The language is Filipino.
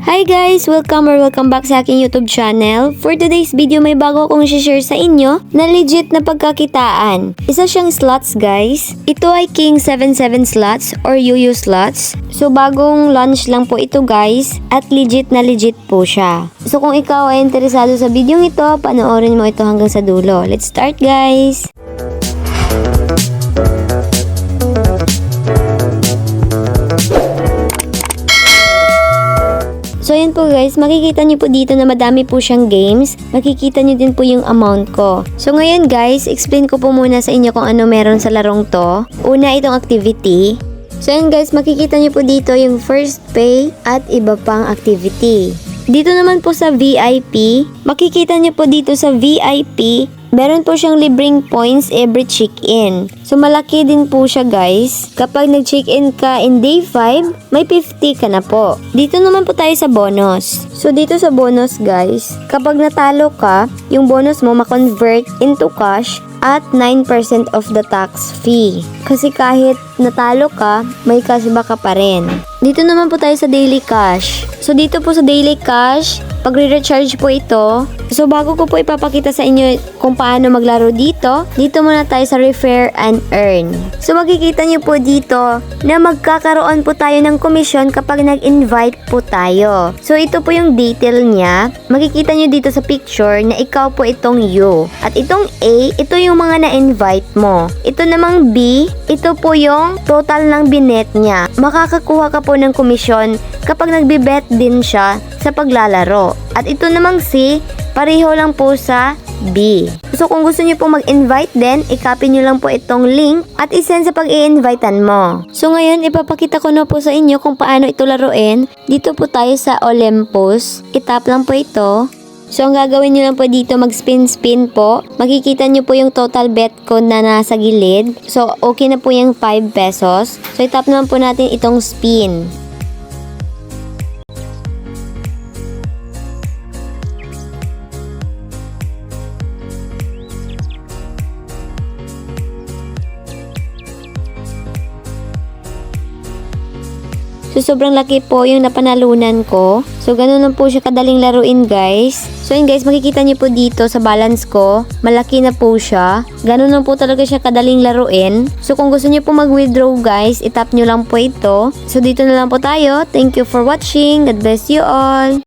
Hi guys! Welcome back sa aking YouTube channel. For today's video, may bago akong share sa inyo na legit na pagkakitaan. Isa siyang slots guys. Ito ay King 77 slots or YoYo slots. So bagong launch lang po ito guys at legit po siya. So kung ikaw ay interesado sa video ito, panoorin mo ito hanggang sa dulo. Let's start guys! So yan po guys, makikita nyo po dito na madami po siyang games. Makikita nyo din po yung amount ko. So ngayon guys, explain ko po muna sa inyo kung ano meron sa larong to. Una, itong activity. So yan guys, makikita nyo po dito yung first pay at iba pang activity. Dito naman po sa VIP, makikita nyo po dito sa VIP, meron po siyang libreng points every check-in. So malaki din po siya guys. Kapag nag-check-in ka in day 5, may 50 ka na po. Dito naman po tayo sa bonus. So dito sa bonus guys, kapag natalo ka, yung bonus mo ma-convert into cash at 9% of the tax fee. Kasi kahit natalo ka, may cashback ka pa rin. Dito naman po tayo sa daily cash. So dito po sa daily cash, pag re-recharge po ito, so bago ko po ipapakita sa inyo kung paano maglaro dito muna tayo sa refer and earn. So makikita nyo po dito na magkakaroon po tayo ng komisyon kapag nag-invite po tayo. So ito po yung detail niya. Makikita nyo dito sa picture na ikaw po itong U. At itong A, ito yung mga na-invite mo. Ito namang B, ito po yung total ng binet niya. Makakakuha ka po ng komisyon kapag nagbe-bet din siya sa paglalaro. At ito namang C, pareho lang po sa B. So kung gusto niyo po mag-invite din, i-copy niyo lang po itong link at isend sa pag-i-invitean mo. So ngayon, ipapakita ko na po sa inyo kung paano ito laruin. Dito po tayo sa Olympus. I-tap lang po ito. So ang gagawin niyo lang po dito, mag-spin po. Makikita niyo po yung total bet ko na nasa gilid. So okay na po yung 5 pesos. So i-tap naman po natin itong spin. So, sobrang laki po yung napanalunan ko. So, ganun lang po siya kadaling laruin, guys. So, yun guys, makikita niyo po dito sa balance ko. Malaki na po siya. Ganun lang po talaga siya kadaling laruin. So, kung gusto niyo po mag-withdraw, guys, itap niyo lang po ito. So, dito na lang po tayo. Thank you for watching. God bless you all.